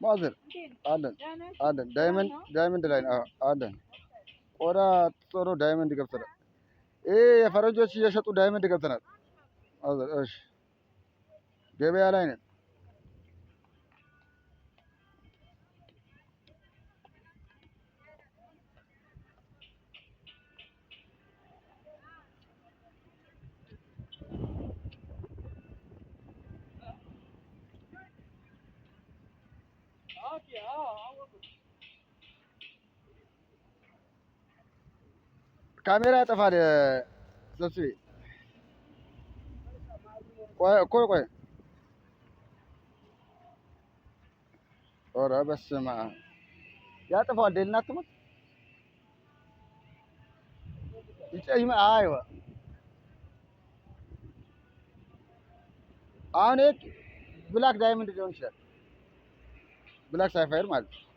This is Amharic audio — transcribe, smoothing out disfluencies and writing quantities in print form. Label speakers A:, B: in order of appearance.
A: ማዘር አለን አለን ዳይመንድ ላይ ነው አለን። ቆዳ ጥሩ ዳይመንድ ገብተናል። ይሄ የፈረንጆች እየሸጡ ዳይመንድ ገብተናል። ማዘር እሺ፣ ገበያ ላይ ነን። ካሜራ ያጠፋል። ሰብስቤ ቆይ ኧረ በስመ አብ ያጠፋል። ደልና አትሞት ይጨይማ አይዋ አሁን ብላክ ዳይመንድ ሊሆን ይችላል። ብላክ ሳይፋየር ማለት ነው።